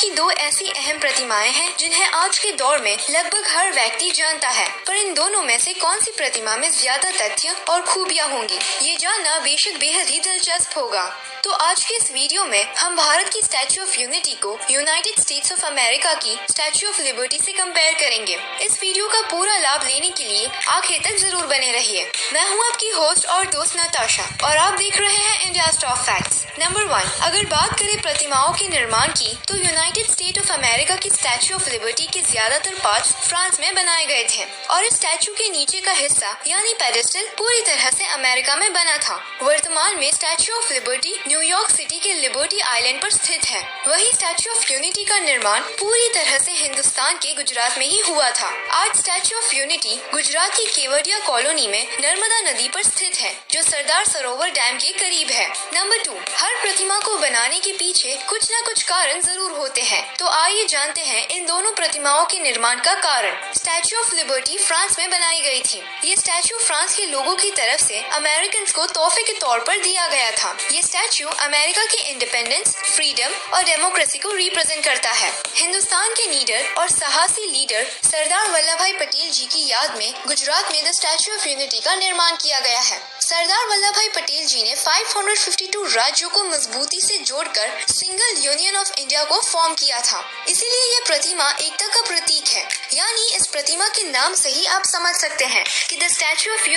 की दो ऐसी अहम प्रतिमाएं हैं जिन्हें आज के दौर में लगभग हर व्यक्ति जानता है, पर इन दोनों में से कौन सी प्रतिमा में ज्यादा तथ्य और खूबियां होंगी, ये जानना बेशक बेहद ही दिलचस्प होगा। तो आज के इस वीडियो में हम भारत की स्टैच्यू ऑफ यूनिटी को यूनाइटेड स्टेट्स ऑफ अमेरिका की स्टैच्यू ऑफ लिबर्टी से कंपेयर करेंगे। इस वीडियो का पूरा लाभ लेने के लिए आखिर तक जरूर बने रहिए। मैं हूं आपकी होस्ट और दोस्त नताशा और आप देख रहे हैं इंडिया टॉप फैक्ट्स। नंबर 1, अगर बात करें प्रतिमाओं के निर्माण की, तो यूनाइटेड स्टेट ऑफ अमेरिका की स्टैच्यू ऑफ लिबर्टी के ज्यादातर पार्ट्स फ्रांस में बनाए गए थे और इस स्टैच्यू के नीचे का हिस्सा यानी पेडेस्टल पूरी तरह से अमेरिका में बना था। वर्तमान में statue of liberty New York city के लिबर्टी आइलैंड पर स्थित है। वहीं स्टैच्यू ऑफ यूनिटी का निर्माण पूरी तरह से हिंदुस्तान के गुजरात में ही हुआ था। आज स्टैच्यू ऑफ यूनिटी गुजरात की केवडिया कॉलोनी में नर्मदा नदी पर स्थित है, जो सरदार सरोवर डैम के करीब है। नंबर 2, हर प्रतिमा को बनाने के पीछे कुछ न कुछ कारण जरूर होते हैं, तो आइए जानते हैं इन दोनों प्रतिमाओं के निर्माण का कारण। स्टैच्यू ऑफ लिबर्टी फ्रांस में बनाई गई थी। ये स्टैच्यू फ्रांस के लोगों की तरफ से अमेरिकन को तोहफे के तौर पर दिया गया था। ये स्टैच्यू अमेरिका की इंडिपेंडेंस, फ्रीडम और डेमोक्रेसी को रिप्रेजेंट करता है। हिंदुस्तान के लीडर और साहसी लीडर सरदार वल्लभ भाई पटेल जी की याद में गुजरात में द स्टैच्यू ऑफ यूनिटी का निर्माण किया गया है। सरदार वल्लभ भाई पटेल जी ने 552 राज्यों को मजबूती से जोड़कर सिंगल यूनियन ऑफ इंडिया को फॉर्म किया था। इसीलिए ये प्रतिमा एकता का प्रतीक है। यानी इस प्रतिमा के नाम से ही आप समझ सकते हैं कि द स्टैच्यू ऑफ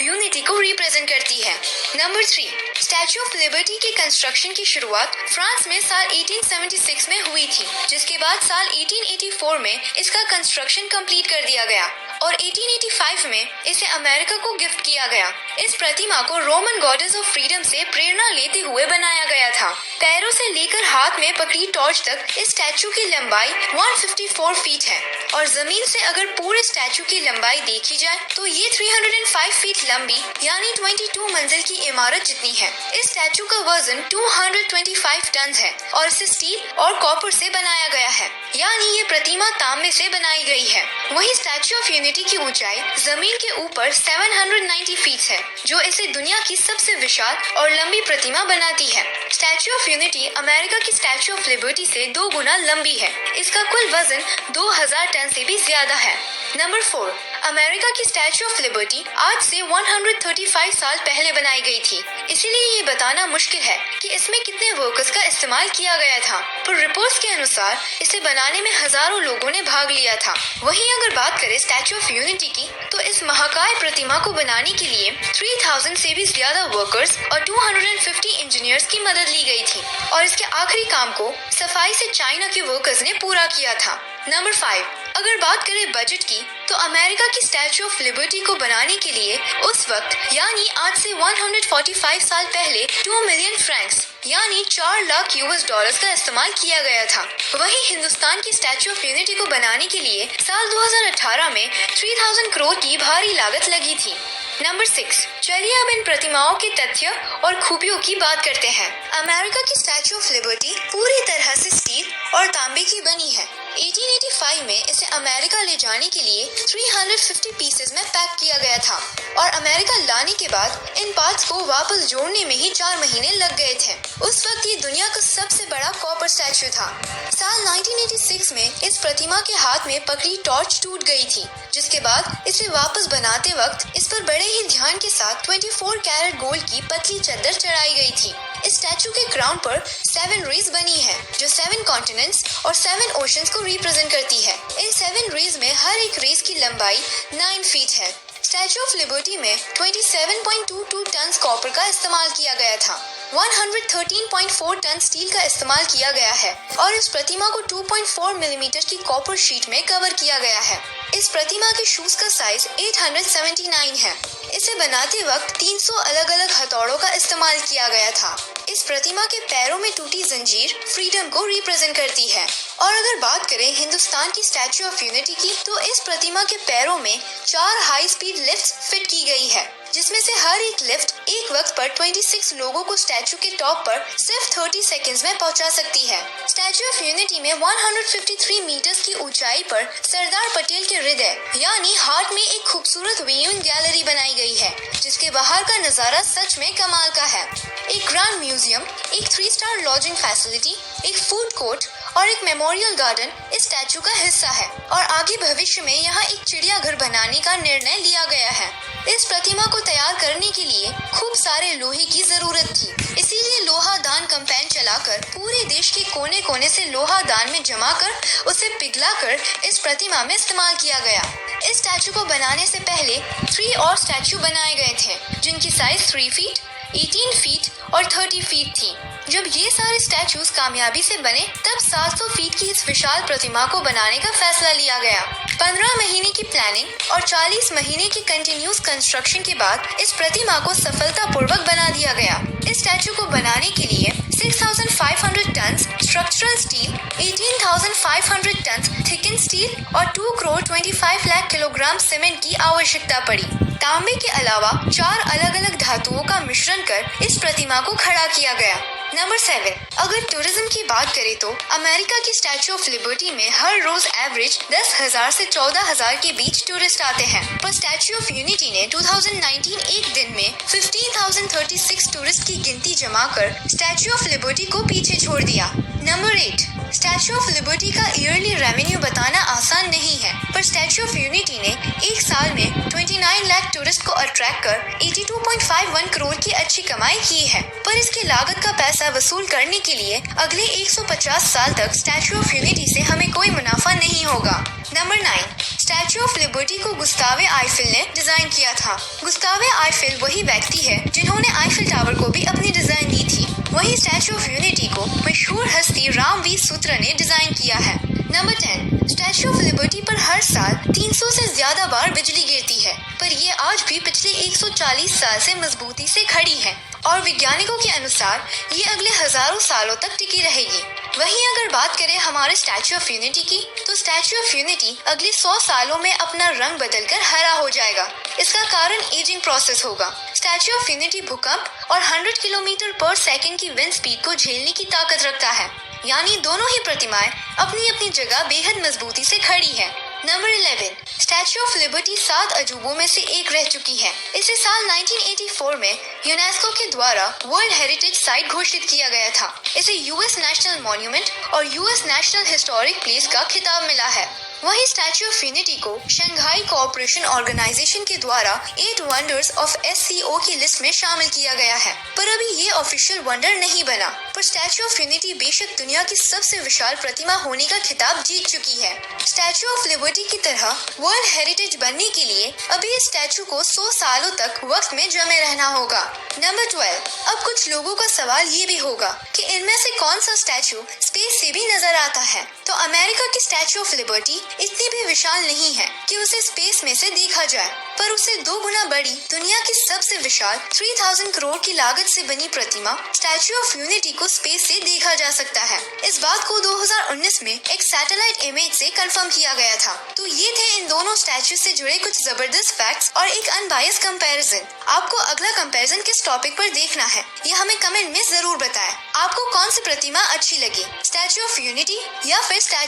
यूनिटी को रिप्रेजेंट करती है। नंबर 3, स्टैच्यू ऑफ लिबर्टी के कंस्ट्रक्शन की शुरुआत फ्रांस में साल 1876 में हुई थी, जिसके बाद साल 1884 में इसका कंस्ट्रक्शन कंप्लीट कर दिया गया और 1885 में इसे अमेरिका को गिफ्ट किया गया। इस प्रतिमा को रोमन गॉडेस ऑफ फ्रीडम से प्रेरणा लेते हुए बनाया गया था। पैरों से लेकर हाथ में पकड़ी टॉर्च तक इस स्टैच्यू की लंबाई 154 फीट है और जमीन से अगर पूरे स्टैच्यू की लंबाई देखी जाए तो ये 305 फीट लंबी यानी 22 मंजिल की इमारत जितनी है। इस स्टैच्यू का वजन 225 टन है और इसे स्टील और कॉपर से बनाया गया है, यानी ये प्रतिमा तांबे से बनाई गई है। वहीं स्टैच्यू ऑफ यूनिटी की ऊंचाई जमीन के ऊपर 790 फीट है, जो इसे दुनिया की सबसे विशाल और लंबी प्रतिमा बनाती है। स्टैच्यू ऑफ यूनिटी अमेरिका की स्टैच्यू ऑफ लिबर्टी से 2 गुना लंबी है। इसका कुल वजन 2000 टन से भी ज्यादा है। नंबर 4, अमेरिका की स्टैच्यू ऑफ लिबर्टी आज से 135 साल पहले बनाई गई थी। इसीलिए ये बताना मुश्किल है कि इसमें कितने वर्कर्स का इस्तेमाल किया गया था, पर रिपोर्ट्स के अनुसार इसे बनाने में हजारों लोगों ने भाग लिया था। वहीं अगर बात करें स्टैच्यू ऑफ यूनिटी की, तो इस महाकाय प्रतिमा को बनाने के लिए 3000 से भी ज्यादा वर्कर्स और 250 इंजीनियर्स की मदद ली गई थी और इसके आखिरी काम को सफाई से चाइना के वर्कर्स ने पूरा किया था। नंबर 5, अगर बात करें बजट की, तो अमेरिका की स्टैच्यू ऑफ लिबर्टी को बनाने के लिए उस वक्त यानी आज से 145 साल पहले 2 मिलियन फ्रैंक्स यानी 4 लाख यूएस डॉलर्स का इस्तेमाल किया गया था। वहीं हिंदुस्तान की स्टैच्यू ऑफ यूनिटी को बनाने के लिए साल 2018 में 3000 करोड़ की भारी लागत लगी थी। नंबर 6, चलिए अब इन प्रतिमाओं के तथ्य और खूबियों की बात करते हैं। अमेरिका की स्टैच्यू ऑफ लिबर्टी पूरी तरह से स्टील और तांबे की बनी है। 1885 में इसे अमेरिका ले जाने के लिए 350 पीसेस में पैक किया गया था और अमेरिका लाने के बाद इन पार्ट्स को वापस जोड़ने में ही 4 महीने लग गए थे। उस वक्त ये दुनिया का सबसे बड़ा कॉपर स्टैच्यू था। साल 1986 में इस प्रतिमा के हाथ में पकड़ी टॉर्च टूट गई थी, जिसके बाद इसे वापस बनाते वक्त इस पर बड़े ही ध्यान के साथ 24 कैरेट गोल्ड की पतली चद्दर चढ़ाई गई थी। इस स्टैच्यू के क्राउन पर 7 रेज बनी है, जो 7 कॉन्टिनेंट्स और 7 ओशंस को रिप्रेजेंट करती है। इन 7 रेज में हर एक रेज की लंबाई 9 फीट है। स्टैच्यू ऑफ लिबर्टी में 27.22 टन कॉपर का इस्तेमाल किया गया था। 113.4 टन स्टील का इस्तेमाल किया गया है और इस प्रतिमा को 2.4 मिलीमीटर की कॉपर शीट में कवर किया गया है। इस प्रतिमा के शूज का साइज 879 है। इसे बनाते वक्त 300 अलग अलग हथौड़ों का इस्तेमाल किया गया था। इस प्रतिमा के पैरों में टूटी जंजीर फ्रीडम को रिप्रेजेंट करती है। और अगर बात करें हिंदुस्तान की स्टैच्यू ऑफ यूनिटी की, तो इस प्रतिमा के पैरों में 4 हाई स्पीड लिफ्ट फिट की गई है, जिसमें से हर एक लिफ्ट एक वक्त पर 26 लोगों को स्टैच्यू के टॉप पर सिर्फ 30 सेकंड्स में पहुंचा सकती है। स्टैच्यू ऑफ यूनिटी में 153 मीटर्स की ऊंचाई पर सरदार पटेल के हृदय यानी हार्ट में एक खूबसूरत व्यूइंग गैलरी बनाई गई है, जिसके बाहर का नजारा सच में कमाल का है। एक ग्रैंड म्यूजियम, एक 3 स्टार लॉजिंग फैसिलिटी, एक फूड कोर्ट और एक मेमोरियल गार्डन इस स्टैचू का हिस्सा है और आगे भविष्य में यहाँ एक चिड़ियाघर बनाने का निर्णय लिया गया है। इस प्रतिमा को तैयार करने के लिए खूब सारे लोहे की जरूरत थी, इसीलिए लोहा दान कैंपेन चलाकर पूरे देश के कोने कोने से लोहा दान में जमा कर उसे पिघलाकर इस प्रतिमा में इस्तेमाल किया गया। इस स्टैचू को बनाने से पहले 3 और स्टैचू बनाए गए थे, जिनकी साइज 3 फीट, 18 फीट और 30 फीट थी। जब ये सारे स्टैचूज कामयाबी से बने, तब 700 फीट की इस विशाल प्रतिमा को बनाने का फैसला लिया गया। 15 महीने की प्लानिंग और 40 महीने की कंटिन्यूस कंस्ट्रक्शन के बाद इस प्रतिमा को सफलतापूर्वक बना दिया गया। इस स्टैचू को बनाने के लिए 6,500 ton structural steel, 18,500 ton thicken steel और 2 करोड़ 25 लाख किलोग्राम सीमेंट की आवश्यकता पड़ी। तांबे के अलावा 4 अलग अलग धातुओं का मिश्रण कर इस प्रतिमा को खड़ा किया गया। नंबर 7, अगर टूरिज्म की बात करें तो अमेरिका की स्टैचू ऑफ लिबर्टी में हर रोज एवरेज 10,000 से 14,000 के बीच टूरिस्ट आते हैं, पर स्टैचू ऑफ यूनिटी ने 2019 एक दिन में 15,036 टूरिस्ट की गिनती जमा कर स्टैचू ऑफ लिबर्टी को पीछे छोड़ दिया। नंबर 8, स्टैचू ऑफ लिबर्टी का ईयरली रेवेन्यू बताना आसान नहीं है, पर स्टैचू ऑफ यूनिटी ने एक साल में 29 लाख टूरिस्ट को अट्रैक्ट कर 82.51 करोड़ की अच्छी कमाई की है। पर इसकी लागत का पैसा वसूल करने के लिए अगले 150 साल तक स्टैचू ऑफ यूनिटी से हमें कोई मुनाफा नहीं होगा। नंबर 9, स्टैचू ऑफ लिबर्टी को गुस्तावे आईफिल ने डिजाइन किया था। गुस्तावे आईफिल वही व्यक्ति है जिन्होंने आईफिल टावर को भी अपनी डिजाइन दी थी। वहीं स्टैचू ऑफ यूनिटी को मशहूर हस्ती रामवीर सूत्र ने डिजाइन किया है। नंबर 10, स्टैचू ऑफ लिबर्टी पर हर साल 300 से ज्यादा बार बिजली गिरती है, पर ये आज भी पिछले 140 साल से मजबूती से खड़ी है और वैज्ञानिकों के अनुसार ये अगले हजारों सालों तक टिकी रहेगी। वहीं अगर बात करें हमारे स्टैचू ऑफ यूनिटी की, तो स्टैचू ऑफ यूनिटी अगले 100 सालों में अपना रंग बदलकर हरा हो जाएगा। इसका कारण एजिंग प्रोसेस होगा। स्टैचू ऑफ यूनिटी भूकंप और 100 किलोमीटर पर सेकंड की विंड स्पीड को झेलने की ताकत रखता है, यानी दोनों ही प्रतिमाएं अपनी अपनी जगह बेहद मजबूती से खड़ी है। नंबर 11, स्टैचू ऑफ लिबर्टी 7 अजूबों में से एक रह चुकी है। इसे साल 1984 में यूनेस्को के द्वारा वर्ल्ड हेरिटेज साइट घोषित किया गया था। इसे यूएस नेशनल मॉन्यूमेंट और यूएस नेशनल हिस्टोरिक प्लेस का खिताब मिला है। वहीं स्टैचू ऑफ यूनिटी को शंघाई कोऑपरेशन ऑर्गेनाइजेशन के द्वारा 8 वंडर्स ऑफ SCO की लिस्ट में शामिल किया गया है, पर अभी ये ऑफिशियल वंडर नहीं बना। पर स्टैचू ऑफ यूनिटी बेशक दुनिया की सबसे विशाल प्रतिमा होने का खिताब जीत चुकी है। स्टैचू ऑफ लिबर्टी की तरह वर्ल्ड हेरिटेज बनने के लिए अभी इस स्टैचू को 100 सालों तक वक्त में जमे रहना होगा। नंबर 12, अब कुछ लोगों का सवाल ये भी होगा कि इनमें से कौन सा स्टैचू स्पेस से भी नजर आता है। तो अमेरिका की स्टैचू ऑफ लिबर्टी इतनी भी विशाल नहीं है कि उसे स्पेस में से देखा जाए, पर उसे 2 गुना बड़ी दुनिया की सबसे विशाल 3000 करोड़ की लागत से बनी प्रतिमा स्टैचू ऑफ यूनिटी को स्पेस से देखा जा सकता है। इस बात को 2019 में एक सैटेलाइट इमेज से कंफर्म किया गया था। तो ये थे इन दोनों स्टैचू से जुड़े कुछ जबरदस्त फैक्ट्स और एक अनबायस्ड कंपैरिजन। आपको अगला कंपैरिजन किस टॉपिक पर देखना है, यह हमें कमेंट में जरूर बताएं। आपको कौन सी प्रतिमा अच्छी लगी, स्टैचू ऑफ यूनिटी या फिर स्टैचू